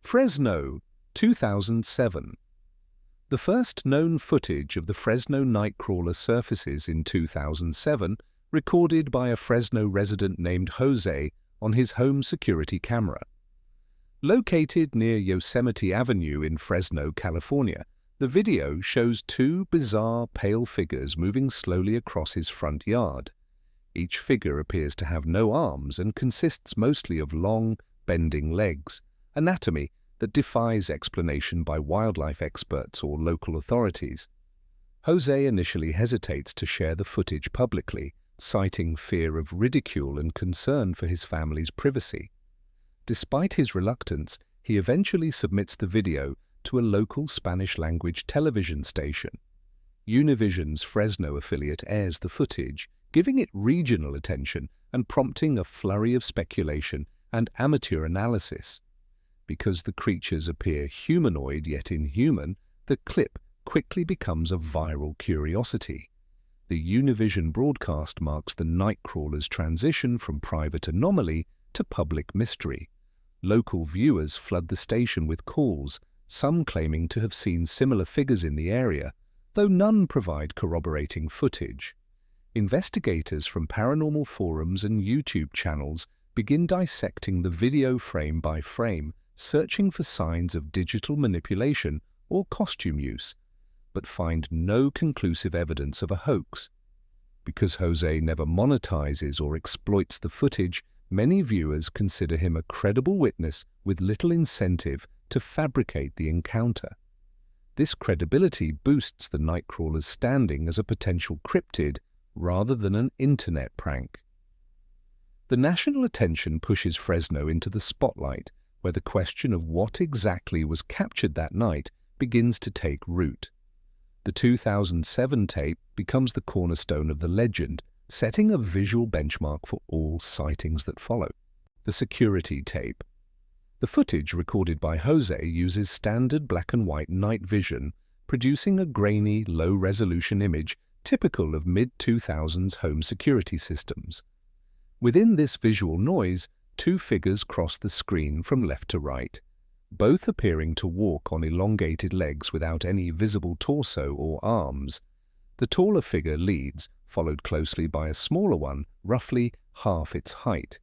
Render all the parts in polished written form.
Fresno, 2007. The first known footage of the Fresno Nightcrawler surfaces in 2007, recorded by a Fresno resident named Jose on his home security camera. Located near Yosemite Avenue in Fresno, California, the video shows two bizarre pale figures moving slowly across his front yard. Each figure appears to have no arms and consists mostly of long, bending legs, anatomy that defies explanation by wildlife experts or local authorities. Jose initially hesitates to share the footage publicly, citing fear of ridicule and concern for his family's privacy. Despite his reluctance, he eventually submits the video to a local Spanish-language television station. Univision's Fresno affiliate airs the footage, giving it regional attention and prompting a flurry of speculation and amateur analysis. Because the creatures appear humanoid yet inhuman, the clip quickly becomes a viral curiosity. The Univision broadcast marks the Nightcrawler's transition from private anomaly to public mystery. Local viewers flood the station with calls, some claiming to have seen similar figures in the area, though none provide corroborating footage. Investigators from paranormal forums and YouTube channels begin dissecting the video frame by frame, searching for signs of digital manipulation or costume use, but find no conclusive evidence of a hoax. Because Jose never monetizes or exploits the footage, many viewers consider him a credible witness with little incentive to fabricate the encounter. This credibility boosts the Nightcrawler's standing as a potential cryptid rather than an internet prank. The national attention pushes Fresno into the spotlight, where the question of what exactly was captured that night begins to take root. The 2007 tape becomes the cornerstone of the legend, setting a visual benchmark for all sightings that follow. The security tape. The footage recorded by Jose uses standard black and white night vision, producing a grainy, low-resolution image typical of mid-2000s home security systems. Within this visual noise, two figures cross the screen from left to right, both appearing to walk on elongated legs without any visible torso or arms. The taller figure leads, followed closely by a smaller one, roughly half its height.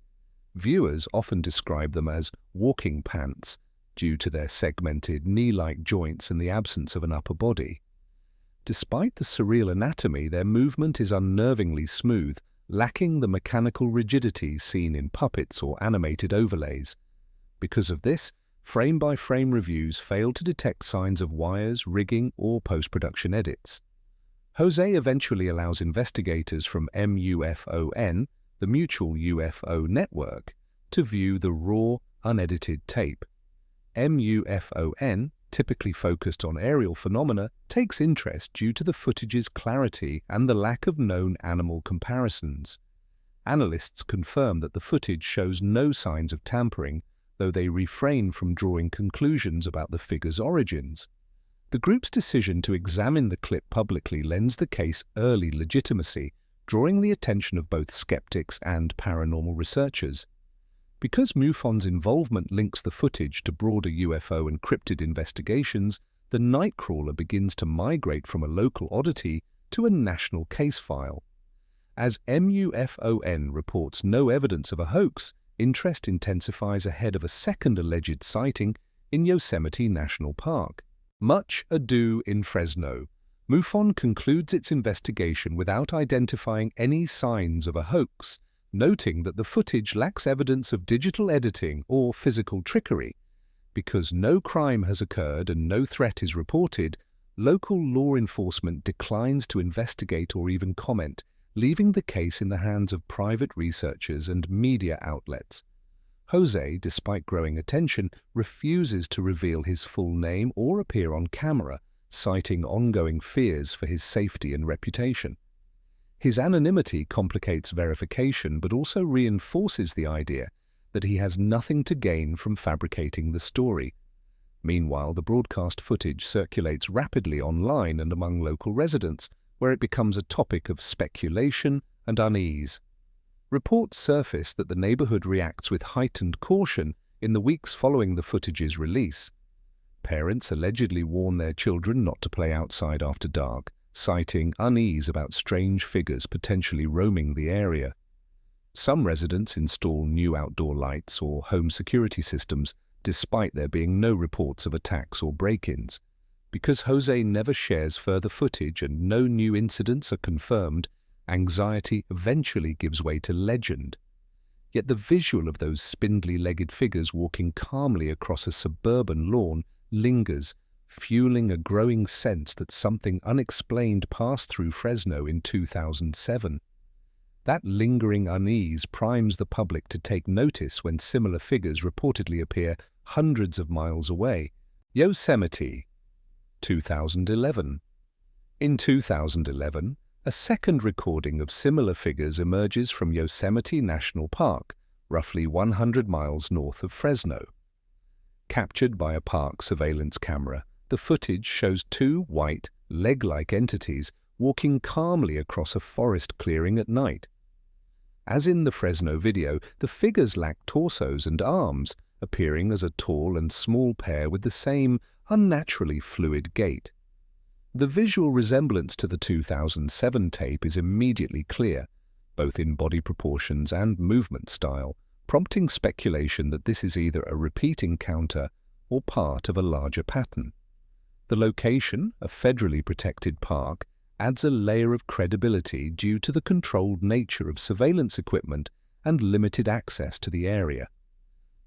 Viewers often describe them as walking pants due to their segmented knee-like joints and the absence of an upper body. Despite the surreal anatomy, their movement is unnervingly smooth, lacking the mechanical rigidity seen in puppets or animated overlays. Because of this, frame-by-frame reviews fail to detect signs of wires, rigging, or post-production edits. Jose eventually allows investigators from MUFON, the Mutual UFO Network, to view the raw, unedited tape. MUFON, typically focused on aerial phenomena, takes interest due to the footage's clarity and the lack of known animal comparisons. Analysts confirm that the footage shows no signs of tampering, though they refrain from drawing conclusions about the figure's origins. The group's decision to examine the clip publicly lends the case early legitimacy, drawing the attention of both skeptics and paranormal researchers. Because MUFON's involvement links the footage to broader UFO and cryptid investigations, the Nightcrawler begins to migrate from a local oddity to a national case file. As MUFON reports no evidence of a hoax, interest intensifies ahead of a second alleged sighting in Yosemite National Park. Much ado in Fresno, MUFON concludes its investigation without identifying any signs of a hoax, noting that the footage lacks evidence of digital editing or physical trickery. Because no crime has occurred and no threat is reported, local law enforcement declines to investigate or even comment, leaving the case in the hands of private researchers and media outlets. Jose, despite growing attention, refuses to reveal his full name or appear on camera, citing ongoing fears for his safety and reputation. His anonymity complicates verification but also reinforces the idea that he has nothing to gain from fabricating the story. Meanwhile, the broadcast footage circulates rapidly online and among local residents, where it becomes a topic of speculation and unease. Reports surface that the neighborhood reacts with heightened caution in the weeks following the footage's release. Parents allegedly warn their children not to play outside after dark, citing unease about strange figures potentially roaming the area. Some residents install new outdoor lights or home security systems, despite there being no reports of attacks or break-ins. Because Jose never shares further footage and no new incidents are confirmed, anxiety eventually gives way to legend. Yet the visual of those spindly-legged figures walking calmly across a suburban lawn lingers, fueling a growing sense that something unexplained passed through Fresno in 2007. That lingering unease primes the public to take notice when similar figures reportedly appear hundreds of miles away. Yosemite, 2011. In 2011, a second recording of similar figures emerges from Yosemite National Park, roughly 100 miles north of Fresno. Captured by a park surveillance camera, the footage shows two white, leg-like entities walking calmly across a forest clearing at night. As in the Fresno video, the figures lack torsos and arms, appearing as a tall and small pair with the same unnaturally fluid gait. The visual resemblance to the 2007 tape is immediately clear, both in body proportions and movement style, prompting speculation that this is either a repeat encounter or part of a larger pattern. The location, a federally protected park, adds a layer of credibility due to the controlled nature of surveillance equipment and limited access to the area.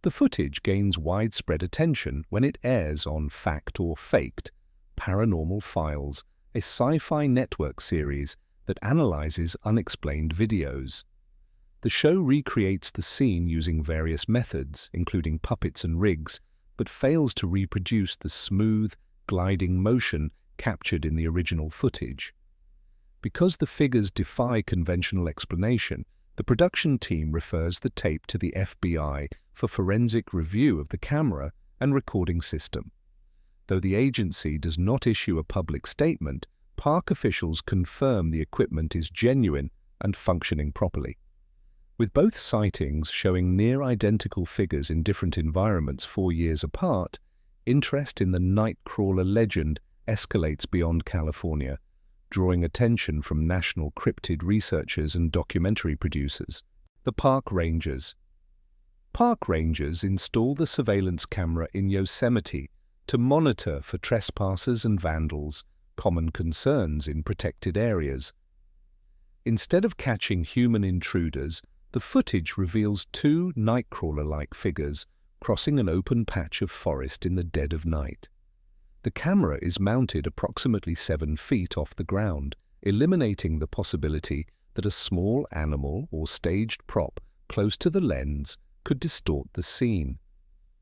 The footage gains widespread attention when it airs on Fact or Faked, Paranormal Files, a sci-fi network series that analyzes unexplained videos. The show recreates the scene using various methods, including puppets and rigs, but fails to reproduce the smooth, gliding motion captured in the original footage. Because the figures defy conventional explanation, the production team refers the tape to the FBI for forensic review of the camera and recording system. Though the agency does not issue a public statement, park officials confirm the equipment is genuine and functioning properly. With both sightings showing near-identical figures in different environments 4 years apart, interest in the Nightcrawler legend escalates beyond California, drawing attention from national cryptid researchers and documentary producers. The park rangers. Park rangers install the surveillance camera in Yosemite to monitor for trespassers and vandals, common concerns in protected areas. Instead of catching human intruders, the footage reveals two Nightcrawler-like figures crossing an open patch of forest in the dead of night. The camera is mounted approximately 7 feet off the ground, eliminating the possibility that a small animal or staged prop close to the lens could distort the scene.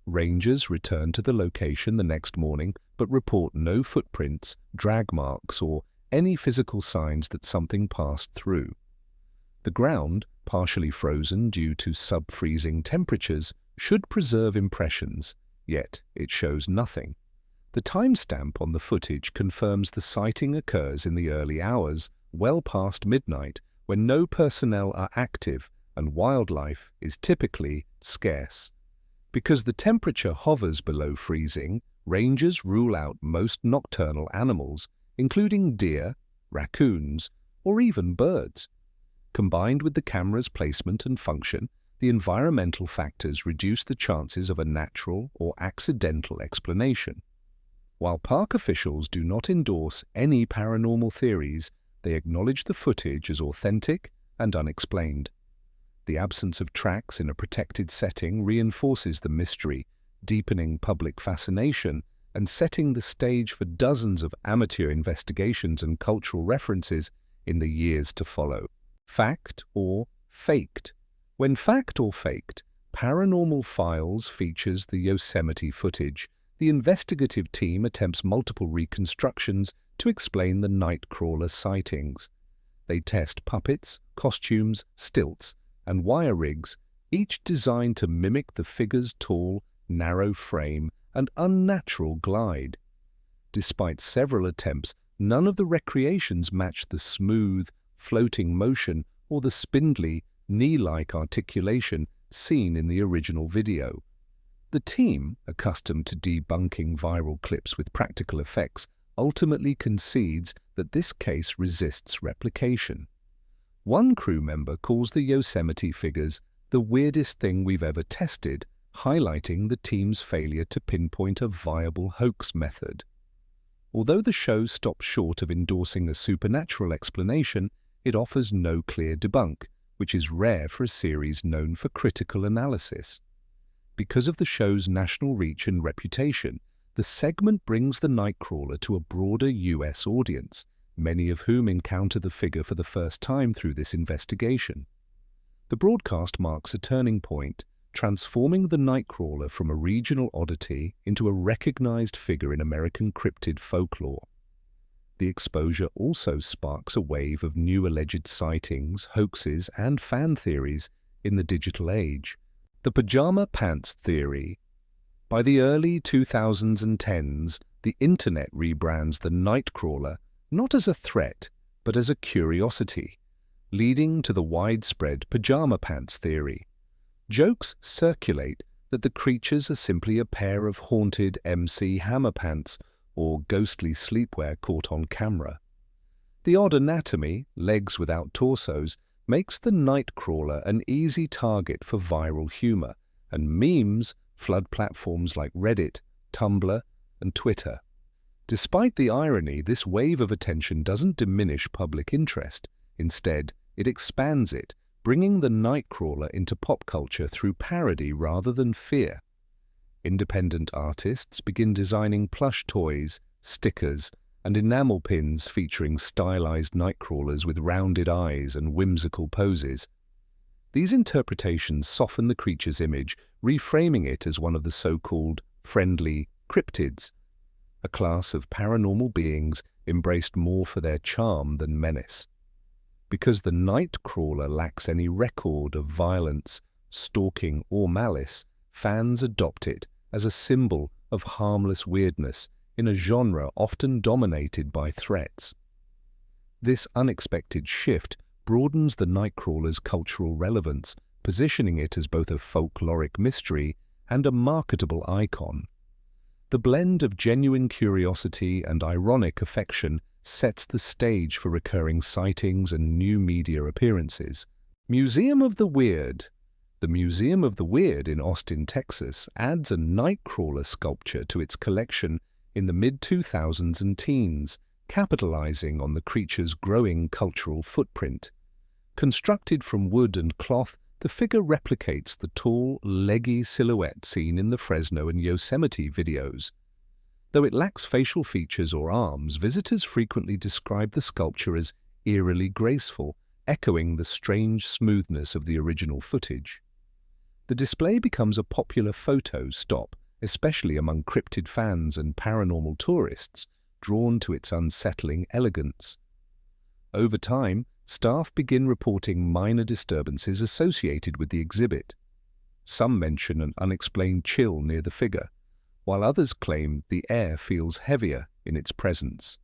Rangers return to the location the next morning but report no footprints, drag marks, or any physical signs that something passed through. The ground, partially frozen due to sub-freezing temperatures, should preserve impressions, yet it shows nothing. The timestamp on the footage confirms the sighting occurs in the early hours, well past midnight, when no personnel are active and wildlife is typically scarce. Because the temperature hovers below freezing, rangers rule out most nocturnal animals, including deer, raccoons, or even birds. Combined with the camera's placement and function, the environmental factors reduce the chances of a natural or accidental explanation. While park officials do not endorse any paranormal theories, they acknowledge the footage as authentic and unexplained. The absence of tracks in a protected setting reinforces the mystery, deepening public fascination and setting the stage for dozens of amateur investigations and cultural references in the years to follow. Fact or Faked. When Fact or Faked, Paranormal Files features the Yosemite footage, the investigative team attempts multiple reconstructions to explain the Nightcrawler sightings. They test puppets, costumes, stilts, and wire rigs, each designed to mimic the figure's tall, narrow frame and unnatural glide. Despite several attempts, none of the recreations match the smooth, floating motion or the spindly, knee-like articulation seen in the original video. The team, accustomed to debunking viral clips with practical effects, ultimately concedes that this case resists replication. One crew member calls the Yosemite figures the weirdest thing we've ever tested, highlighting the team's failure to pinpoint a viable hoax method. Although the show stops short of endorsing a supernatural explanation, it offers no clear debunk, which is rare for a series known for critical analysis. Because of the show's national reach and reputation, the segment brings the Nightcrawler to a broader US audience, many of whom encounter the figure for the first time through this investigation. The broadcast marks a turning point, transforming the Nightcrawler from a regional oddity into a recognized figure in American cryptid folklore. The exposure also sparks a wave of new alleged sightings, hoaxes, and fan theories in the digital age. The pajama pants theory. By the early 2010s, the internet rebrands the Nightcrawler not as a threat, but as a curiosity, leading to the widespread pajama pants theory. Jokes circulate that the creatures are simply a pair of haunted MC Hammer pants or ghostly sleepwear caught on camera. The odd anatomy, legs without torsos, makes the Nightcrawler an easy target for viral humor, and memes flood platforms like Reddit, Tumblr, and Twitter. Despite the irony, this wave of attention doesn't diminish public interest. Instead, it expands it, bringing the Nightcrawler into pop culture through parody rather than fear. Independent artists begin designing plush toys, stickers, and enamel pins featuring stylized Nightcrawlers with rounded eyes and whimsical poses. These interpretations soften the creature's image, reframing it as one of the so-called friendly cryptids, a class of paranormal beings embraced more for their charm than menace. Because the Nightcrawler lacks any record of violence, stalking, or malice, fans adopt it as a symbol of harmless weirdness in a genre often dominated by threats. This unexpected shift broadens the Nightcrawler's cultural relevance, positioning it as both a folkloric mystery and a marketable icon. The blend of genuine curiosity and ironic affection sets the stage for recurring sightings and new media appearances. Museum of the Weird. The Museum of the Weird in Austin, Texas, adds a Nightcrawler sculpture to its collection in the mid-2000s and teens, capitalizing on the creature's growing cultural footprint. Constructed from wood and cloth, the figure replicates the tall, leggy silhouette seen in the Fresno and Yosemite videos. Though it lacks facial features or arms, visitors frequently describe the sculpture as eerily graceful, echoing the strange smoothness of the original footage. The display becomes a popular photo stop, especially among cryptid fans and paranormal tourists, drawn to its unsettling elegance. Over time, staff begin reporting minor disturbances associated with the exhibit. Some mention an unexplained chill near the figure, while others claim the air feels heavier in its presence.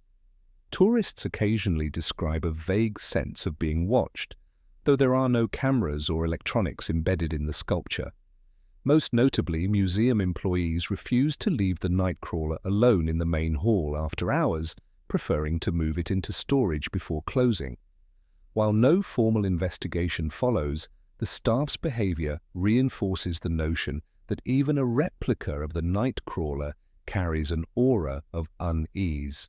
Tourists occasionally describe a vague sense of being watched, though there are no cameras or electronics embedded in the sculpture. Most notably, museum employees refuse to leave the Nightcrawler alone in the main hall after hours, preferring to move it into storage before closing. While no formal investigation follows, the staff's behavior reinforces the notion that even a replica of the Nightcrawler carries an aura of unease.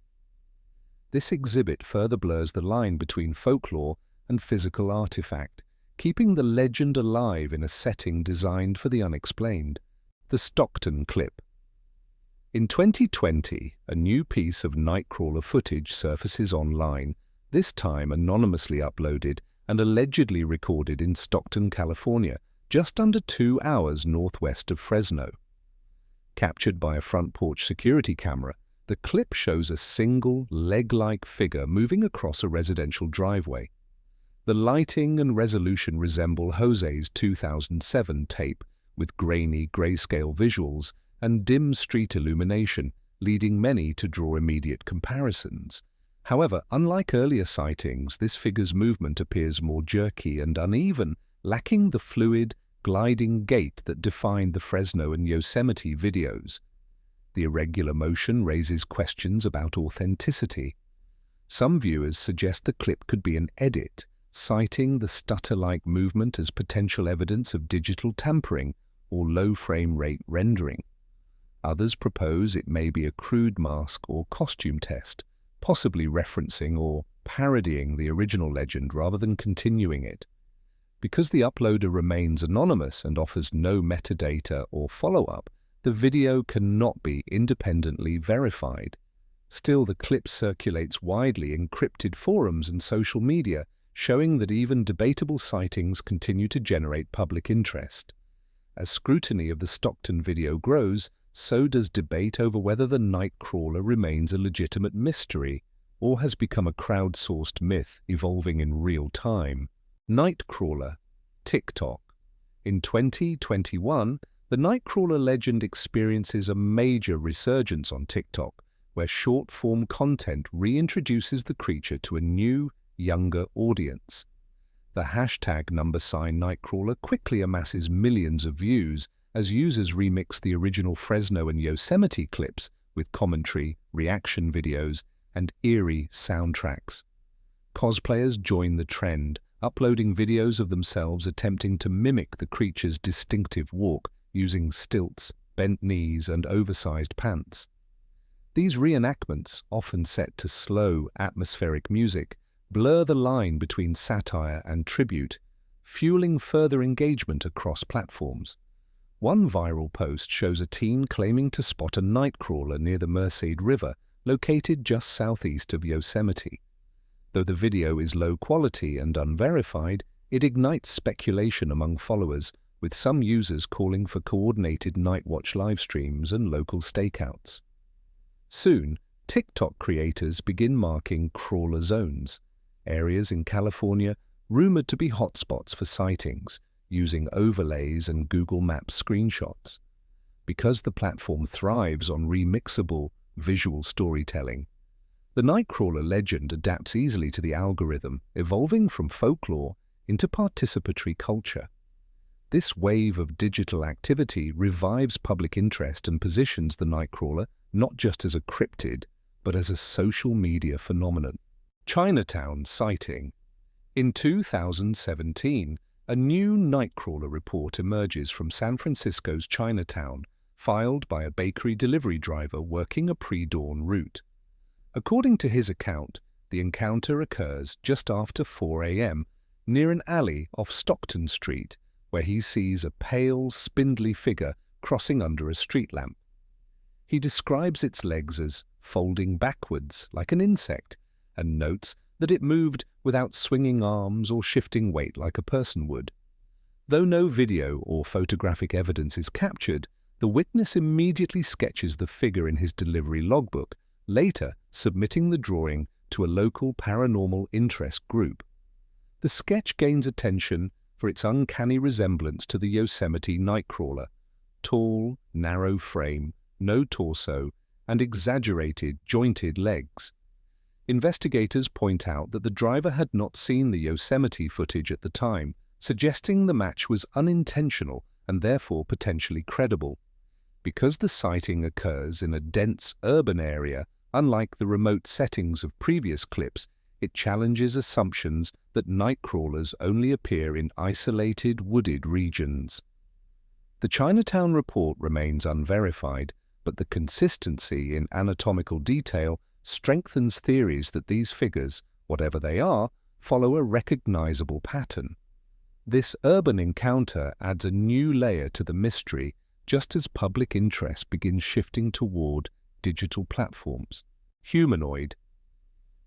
This exhibit further blurs the line between folklore and physical artifact, keeping the legend alive in a setting designed for the unexplained. The Stockton clip. In 2020, a new piece of Nightcrawler footage surfaces online, this time anonymously uploaded and allegedly recorded in Stockton, California, just under 2 hours northwest of Fresno. Captured by a front porch security camera, the clip shows a single, leg-like figure moving across a residential driveway. The lighting and resolution resemble Jose's 2007 tape, with grainy grayscale visuals and dim street illumination, leading many to draw immediate comparisons. However, unlike earlier sightings, this figure's movement appears more jerky and uneven, lacking the fluid, gliding gait that defined the Fresno and Yosemite videos. The irregular motion raises questions about authenticity. Some viewers suggest the clip could be an edit, citing the stutter-like movement as potential evidence of digital tampering or low frame rate rendering. Others propose it may be a crude mask or costume test, possibly referencing or parodying the original legend rather than continuing it. Because the uploader remains anonymous and offers no metadata or follow-up, the video cannot be independently verified. Still, the clip circulates widely in cryptid forums and social media, showing that even debatable sightings continue to generate public interest. As scrutiny of the Stockton video grows, so does debate over whether the Nightcrawler remains a legitimate mystery or has become a crowdsourced myth evolving in real time. Nightcrawler, TikTok. In 2021, the Nightcrawler legend experiences a major resurgence on TikTok, where short-form content reintroduces the creature to a new, younger audience. The hashtag #Nightcrawler quickly amasses millions of views as users remix the original Fresno and Yosemite clips with commentary, reaction videos, and eerie soundtracks. Cosplayers join the trend, uploading videos of themselves attempting to mimic the creature's distinctive walk using stilts, bent knees, and oversized pants. These reenactments, often set to slow, atmospheric music, blur the line between satire and tribute, fueling further engagement across platforms. One viral post shows a teen claiming to spot a Nightcrawler near the Merced River, located just southeast of Yosemite. Though the video is low quality and unverified, it ignites speculation among followers, with some users calling for coordinated Nightwatch live streams and local stakeouts. Soon, TikTok creators begin marking crawler zones, areas in California rumored to be hotspots for sightings, using overlays and Google Maps screenshots. Because the platform thrives on remixable, visual storytelling, the Nightcrawler legend adapts easily to the algorithm, evolving from folklore into participatory culture. This wave of digital activity revives public interest and positions the Nightcrawler not just as a cryptid, but as a social media phenomenon. Chinatown sighting. In 2017, a new Nightcrawler report emerges from San Francisco's Chinatown, filed by a bakery delivery driver working a pre-dawn route. According to his account, the encounter occurs just after 4 a.m. near an alley off Stockton Street, where he sees a pale, spindly figure crossing under a street lamp. He describes its legs as folding backwards like an insect, and notes that it moved without swinging arms or shifting weight like a person would. Though no video or photographic evidence is captured, the witness immediately sketches the figure in his delivery logbook, later submitting the drawing to a local paranormal interest group. The sketch gains attention for its uncanny resemblance to the Yosemite Nightcrawler: tall, narrow frame, no torso, and exaggerated, jointed legs. Investigators point out that the driver had not seen the Yosemite footage at the time, suggesting the match was unintentional and therefore potentially credible. Because the sighting occurs in a dense urban area, unlike the remote settings of previous clips, it challenges assumptions that Nightcrawlers only appear in isolated, wooded regions. The Chinatown report remains unverified, but the consistency in anatomical detail strengthens theories that these figures, whatever they are, follow a recognizable pattern. This urban encounter adds a new layer to the mystery, just as public interest begins shifting toward digital platforms. Humanoid.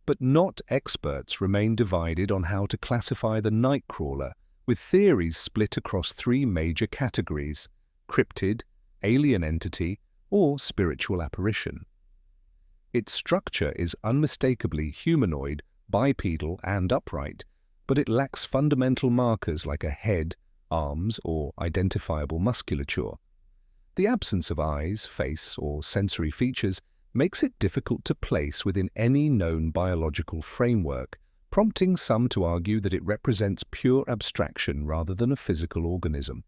But not experts remain divided on how to classify the Nightcrawler, with theories split across 3 major categories: cryptid, alien entity, or spiritual apparition. Its structure is unmistakably humanoid, bipedal, and upright, but it lacks fundamental markers like a head, arms, or identifiable musculature. The absence of eyes, face, or sensory features makes it difficult to place within any known biological framework, prompting some to argue that it represents pure abstraction rather than a physical organism.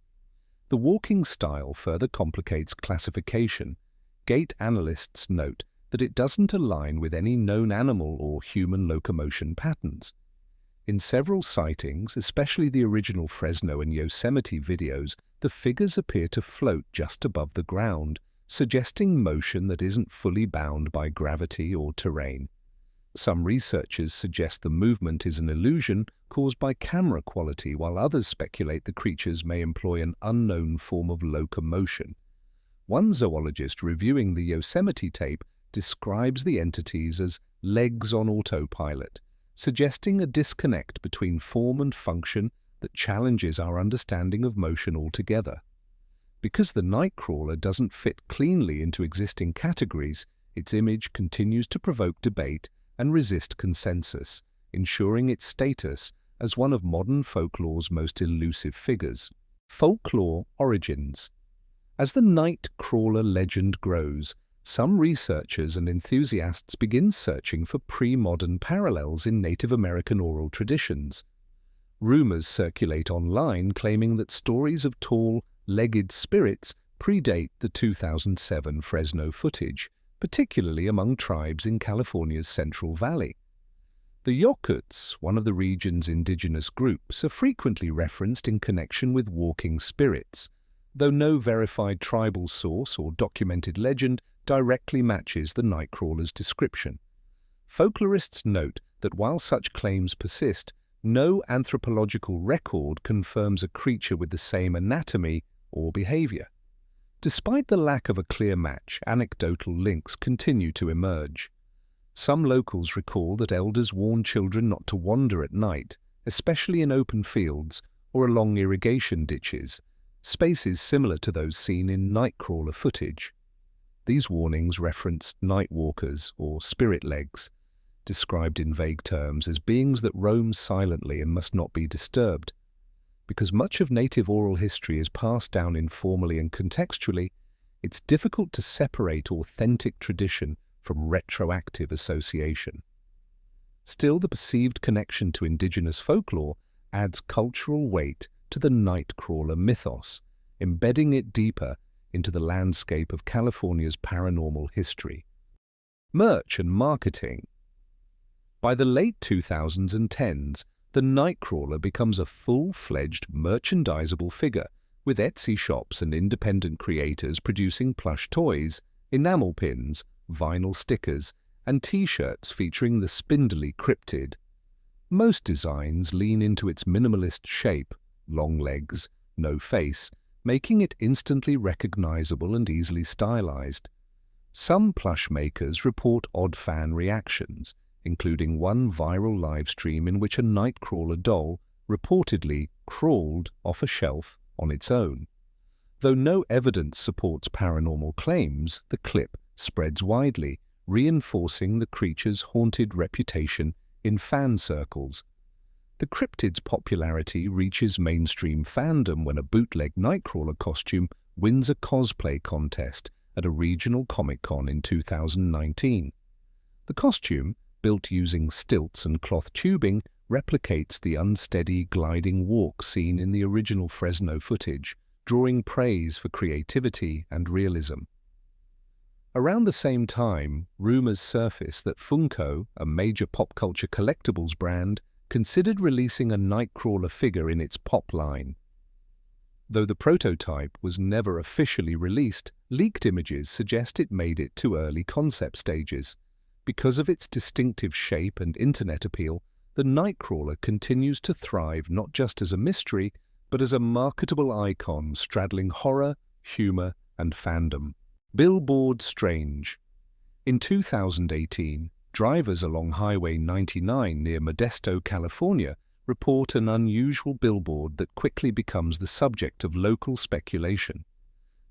The walking style further complicates classification. Gait analysts note that it doesn't align with any known animal or human locomotion patterns. In several sightings, especially the original Fresno and Yosemite videos, the figures appear to float just above the ground, suggesting motion that isn't fully bound by gravity or terrain. Some researchers suggest the movement is an illusion caused by camera quality, while others speculate the creatures may employ an unknown form of locomotion. One zoologist reviewing the Yosemite tape describes the entities as legs on autopilot, suggesting a disconnect between form and function that challenges our understanding of motion altogether. Because the Nightcrawler doesn't fit cleanly into existing categories, its image continues to provoke debate and resist consensus, ensuring its status as one of modern folklore's most elusive figures. Folklore origins. As the Nightcrawler legend grows, some researchers and enthusiasts begin searching for pre-modern parallels in Native American oral traditions. Rumors circulate online claiming that stories of tall, legged spirits predate the 2007 Fresno footage, particularly among tribes in California's Central Valley. The Yokuts, one of the region's indigenous groups, are frequently referenced in connection with walking spirits, though no verified tribal source or documented legend directly matches the Nightcrawler's description. Folklorists note that while such claims persist, no anthropological record confirms a creature with the same anatomy or behavior. Despite the lack of a clear match, anecdotal links continue to emerge. Some locals recall that elders warn children not to wander at night, especially in open fields or along irrigation ditches, spaces similar to those seen in Nightcrawler footage. These warnings reference night walkers or spirit legs, described in vague terms as beings that roam silently and must not be disturbed. Because much of native oral history is passed down informally and contextually, it's difficult to separate authentic tradition from retroactive association. Still, the perceived connection to indigenous folklore adds cultural weight to the Nightcrawler mythos, embedding it deeper into the landscape of California's paranormal history. Merch and marketing. By the late 2000s and 10s, the Nightcrawler becomes a full-fledged merchandisable figure, with Etsy shops and independent creators producing plush toys, enamel pins, vinyl stickers, and T-shirts featuring the spindly cryptid. Most designs lean into its minimalist shape, long legs, no face, making it instantly recognizable and easily stylized. Some plush makers report odd fan reactions, including one viral live stream in which a Nightcrawler doll reportedly crawled off a shelf on its own. Though no evidence supports paranormal claims, the clip spreads widely, reinforcing the creature's haunted reputation in fan circles. The cryptid's popularity reaches mainstream fandom when a bootleg Nightcrawler costume wins a cosplay contest at a regional Comic-Con in 2019. The costume, built using stilts and cloth tubing, replicates the unsteady gliding walk seen in the original Fresno footage, drawing praise for creativity and realism. Around the same time, rumors surface that Funko, a major pop culture collectibles brand, considered releasing a Nightcrawler figure in its Pop line. Though the prototype was never officially released, leaked images suggest it made it to early concept stages. Because of its distinctive shape and internet appeal, the Nightcrawler continues to thrive not just as a mystery, but as a marketable icon straddling horror, humor, and fandom. Billboard strange. In 2018, drivers along Highway 99 near Modesto, California, report an unusual billboard that quickly becomes the subject of local speculation.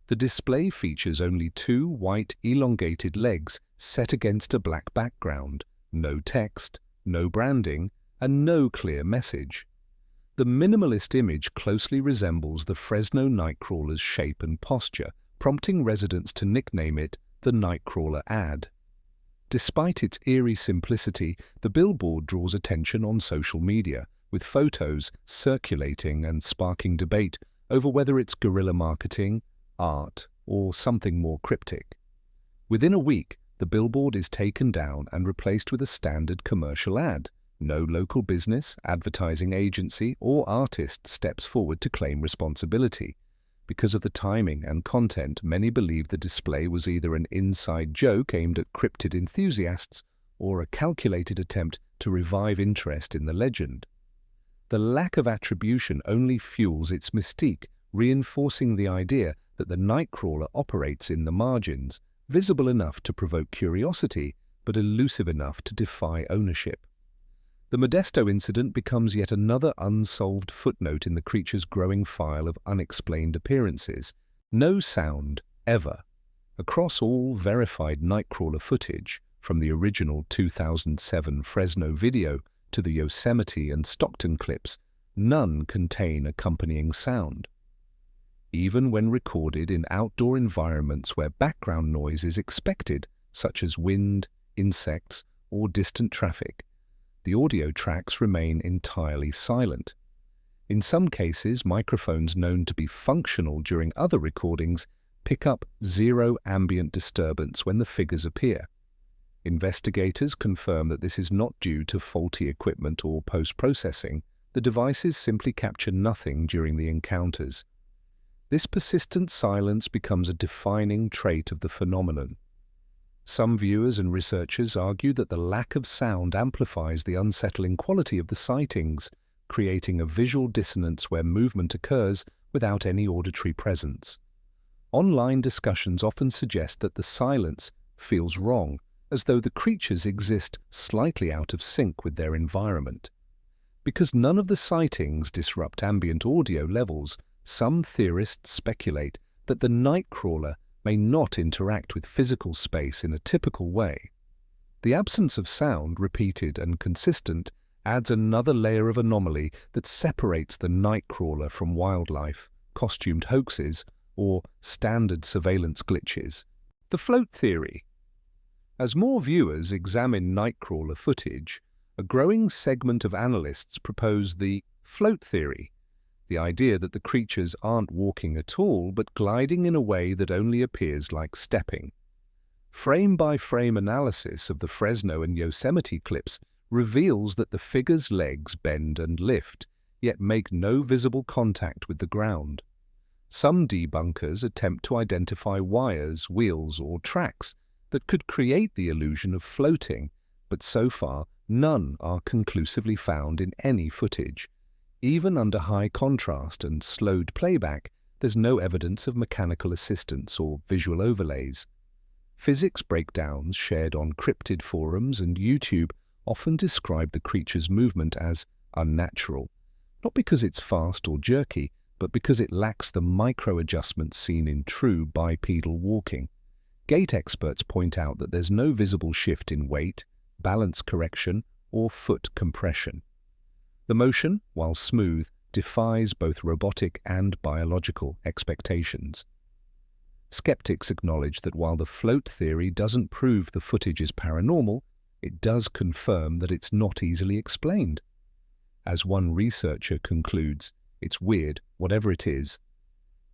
The display features only two white, elongated legs set against a black background, no text, no branding, and no clear message. The minimalist image closely resembles the Fresno Nightcrawler's shape and posture, prompting residents to nickname it the Nightcrawler ad. Despite its eerie simplicity, the billboard draws attention on social media, with photos circulating and sparking debate over whether it's guerrilla marketing, art, or something more cryptic. Within a week, the billboard is taken down and replaced with a standard commercial ad. No local business, advertising agency, or artist steps forward to claim responsibility. Because of the timing and content, many believe the display was either an inside joke aimed at cryptid enthusiasts or a calculated attempt to revive interest in the legend. The lack of attribution only fuels its mystique, reinforcing the idea that the Nightcrawler operates in the margins, visible enough to provoke curiosity, but elusive enough to defy ownership. The Modesto incident becomes yet another unsolved footnote in the creature's growing file of unexplained appearances. No sound, ever. Across all verified Nightcrawler footage, from the original 2007 Fresno video to the Yosemite and Stockton clips, none contain accompanying sound. Even when recorded in outdoor environments where background noise is expected, such as wind, insects, or distant traffic, the audio tracks remain entirely silent. In some cases, microphones known to be functional during other recordings pick up zero ambient disturbance when the figures appear. Investigators confirm that this is not due to faulty equipment or post-processing. The devices simply capture nothing during the encounters. This persistent silence becomes a defining trait of the phenomenon. Some viewers and researchers argue that the lack of sound amplifies the unsettling quality of the sightings, creating a visual dissonance where movement occurs without any auditory presence. Online discussions often suggest that the silence feels wrong, as though the creatures exist slightly out of sync with their environment. Because none of the sightings disrupt ambient audio levels, some theorists speculate that the Nightcrawler may not interact with physical space in a typical way. The absence of sound, repeated and consistent, adds another layer of anomaly that separates the Nightcrawler from wildlife, costumed hoaxes, or standard surveillance glitches. The float theory. As more viewers examine Nightcrawler footage, a growing segment of analysts propose the float theory, the idea that the creatures aren't walking at all but gliding in a way that only appears like stepping. Frame-by-frame analysis of the Fresno and Yosemite clips reveals that the figure's legs bend and lift, yet make no visible contact with the ground. Some debunkers attempt to identify wires, wheels, or tracks that could create the illusion of floating, but so far none are conclusively found in any footage. Even under high contrast and slowed playback, there's no evidence of mechanical assistance or visual overlays. Physics breakdowns shared on cryptid forums and YouTube often describe the creature's movement as unnatural, not because it's fast or jerky, but because it lacks the micro-adjustments seen in true bipedal walking. Gait experts point out that there's no visible shift in weight, balance correction, or foot compression. The motion, while smooth, defies both robotic and biological expectations. Skeptics acknowledge that while the float theory doesn't prove the footage is paranormal, it does confirm that it's not easily explained. As one researcher concludes, it's weird, whatever it is.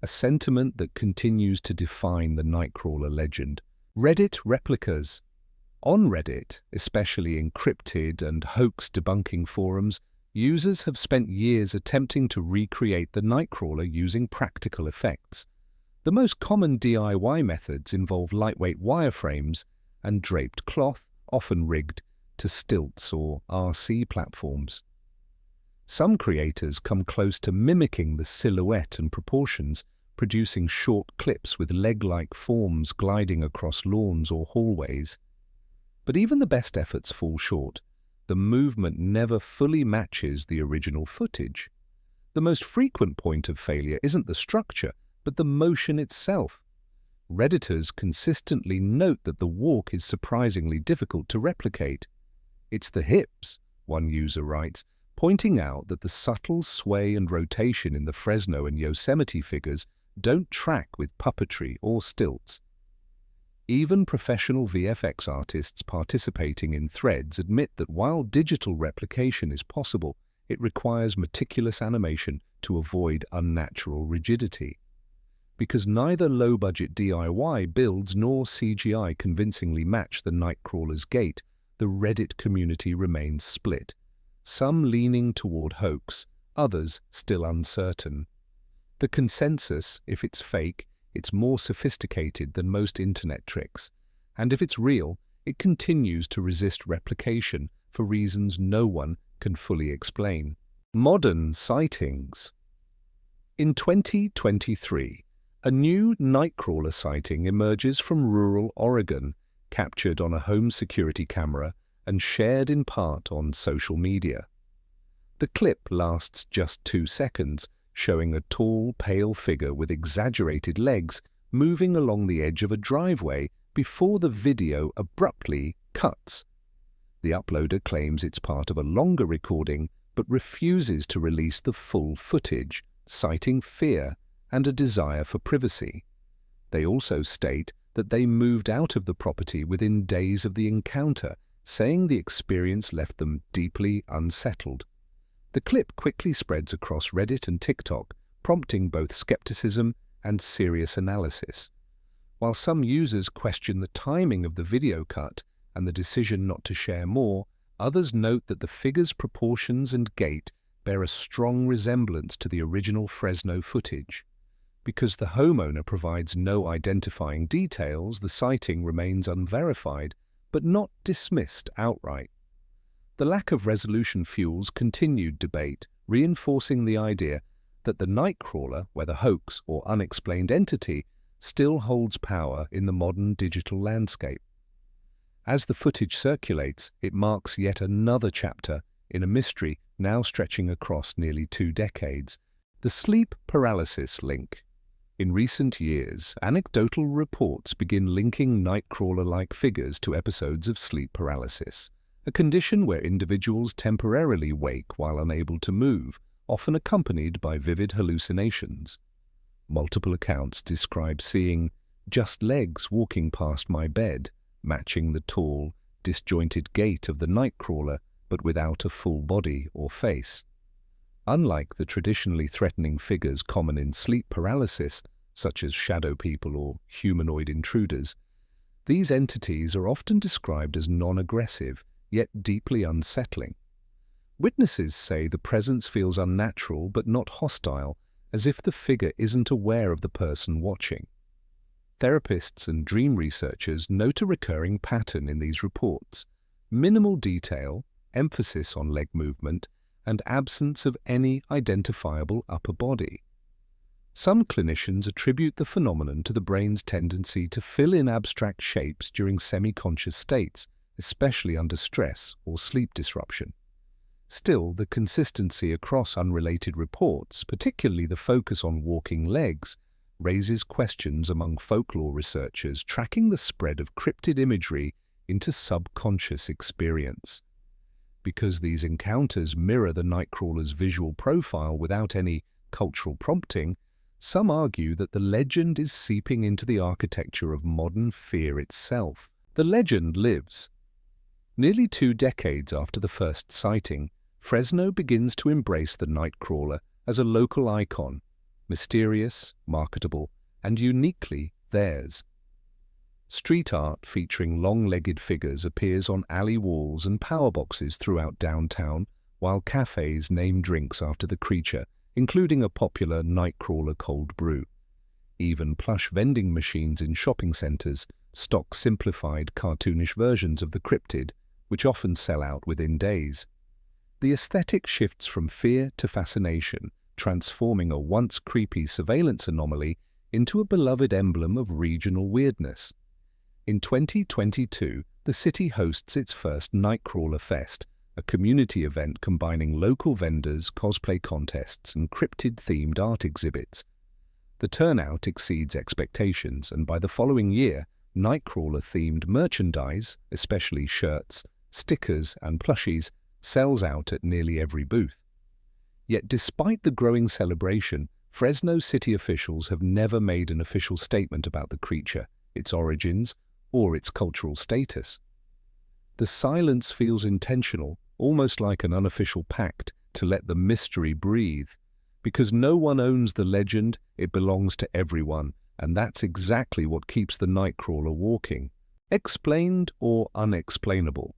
A sentiment that continues to define the Nightcrawler legend. Reddit replicas. On Reddit, especially in cryptid and hoax debunking forums, users have spent years attempting to recreate the Nightcrawler using practical effects. The most common DIY methods involve lightweight wireframes and draped cloth, often rigged to stilts or RC platforms. Some creators come close to mimicking the silhouette and proportions, producing short clips with leg-like forms gliding across lawns or hallways. But even the best efforts fall short. The movement never fully matches the original footage. The most frequent point of failure isn't the structure, but the motion itself. Redditors consistently note that the walk is surprisingly difficult to replicate. It's the hips, one user writes, pointing out that the subtle sway and rotation in the Fresno and Yosemite figures don't track with puppetry or stilts. Even professional VFX artists participating in threads admit that while digital replication is possible, it requires meticulous animation to avoid unnatural rigidity. Because neither low-budget DIY builds nor CGI convincingly match the Nightcrawler's gait, the Reddit community remains split, some leaning toward hoax, others still uncertain. The consensus, if it's fake, it's more sophisticated than most internet tricks, and if it's real, it continues to resist replication for reasons no one can fully explain. Modern sightings. In 2023, a new Nightcrawler sighting emerges from rural Oregon, captured on a home security camera and shared in part on social media. The clip lasts just 2 seconds, showing a tall, pale figure with exaggerated legs moving along the edge of a driveway before the video abruptly cuts. The uploader claims it's part of a longer recording but refuses to release the full footage, citing fear and a desire for privacy. They also state that they moved out of the property within days of the encounter, saying the experience left them deeply unsettled. The clip quickly spreads across Reddit and TikTok, prompting both skepticism and serious analysis. While some users question the timing of the video cut and the decision not to share more, others note that the figure's proportions and gait bear a strong resemblance to the original Fresno footage. Because the homeowner provides no identifying details, the sighting remains unverified, but not dismissed outright. The lack of resolution fuels continued debate, reinforcing the idea that the Nightcrawler, whether hoax or unexplained entity, still holds power in the modern digital landscape. As the footage circulates, it marks yet another chapter in a mystery now stretching across nearly 2 decades, the sleep paralysis link. In recent years, anecdotal reports begin linking Nightcrawler-like figures to episodes of sleep paralysis, a condition where individuals temporarily wake while unable to move, often accompanied by vivid hallucinations. Multiple accounts describe seeing just legs walking past my bed, matching the tall, disjointed gait of the Nightcrawler, but without a full body or face. Unlike the traditionally threatening figures common in sleep paralysis, such as shadow people or humanoid intruders, these entities are often described as non-aggressive, yet deeply unsettling. Witnesses say the presence feels unnatural but not hostile, as if the figure isn't aware of the person watching. Therapists and dream researchers note a recurring pattern in these reports: minimal detail, emphasis on leg movement, and absence of any identifiable upper body. Some clinicians attribute the phenomenon to the brain's tendency to fill in abstract shapes during semi-conscious states, especially under stress or sleep disruption. Still, the consistency across unrelated reports, particularly the focus on walking legs, raises questions among folklore researchers tracking the spread of cryptid imagery into subconscious experience. Because these encounters mirror the Nightcrawler's visual profile without any cultural prompting, some argue that the legend is seeping into the architecture of modern fear itself. The legend lives. Nearly 2 decades after the first sighting, Fresno begins to embrace the Nightcrawler as a local icon, mysterious, marketable, and uniquely theirs. Street art featuring long-legged figures appears on alley walls and power boxes throughout downtown, while cafes name drinks after the creature, including a popular Nightcrawler cold brew. Even plush vending machines in shopping centers stock simplified, cartoonish versions of the cryptid, which often sell out within days. The aesthetic shifts from fear to fascination, transforming a once creepy surveillance anomaly into a beloved emblem of regional weirdness. In 2022, the city hosts its first Nightcrawler Fest, a community event combining local vendors, cosplay contests, and cryptid-themed art exhibits. The turnout exceeds expectations, and by the following year, Nightcrawler-themed merchandise, especially shirts, stickers, and plushies, sells out at nearly every booth. Yet despite the growing celebration, Fresno city officials have never made an official statement about the creature, its origins, or its cultural status. The silence feels intentional, almost like an unofficial pact to let the mystery breathe. Because no one owns the legend, it belongs to everyone, and that's exactly what keeps the Nightcrawler walking. Explained or unexplainable?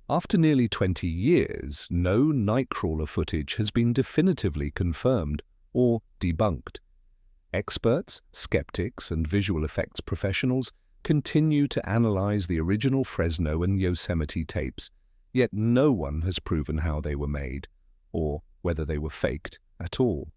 After nearly 20 years, no Nightcrawler footage has been definitively confirmed or debunked. Experts, skeptics, and visual effects professionals continue to analyze the original Fresno and Yosemite tapes, yet no one has proven how they were made, or whether they were faked at all.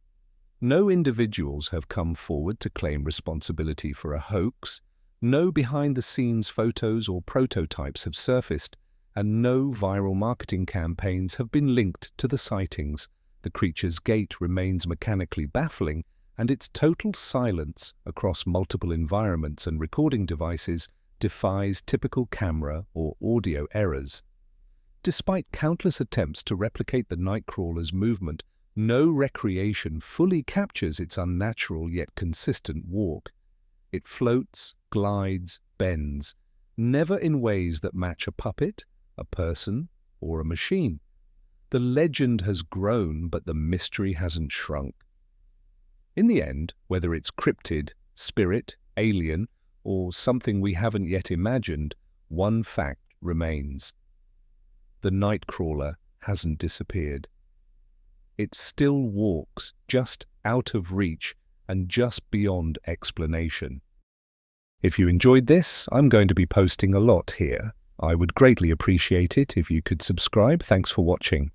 No individuals have come forward to claim responsibility for a hoax, no behind-the-scenes photos or prototypes have surfaced, and no viral marketing campaigns have been linked to the sightings. The creature's gait remains mechanically baffling, and its total silence across multiple environments and recording devices defies typical camera or audio errors. Despite countless attempts to replicate the Nightcrawler's movement, no recreation fully captures its unnatural yet consistent walk. It floats, glides, bends, never in ways that match a puppet, a person, or a machine. The legend has grown, but the mystery hasn't shrunk. In the end, whether it's cryptid, spirit, alien, or something we haven't yet imagined, one fact remains. The Nightcrawler hasn't disappeared. It still walks, just out of reach and just beyond explanation. If you enjoyed this, I'm going to be posting a lot here. I would greatly appreciate it if you could subscribe. Thanks for watching.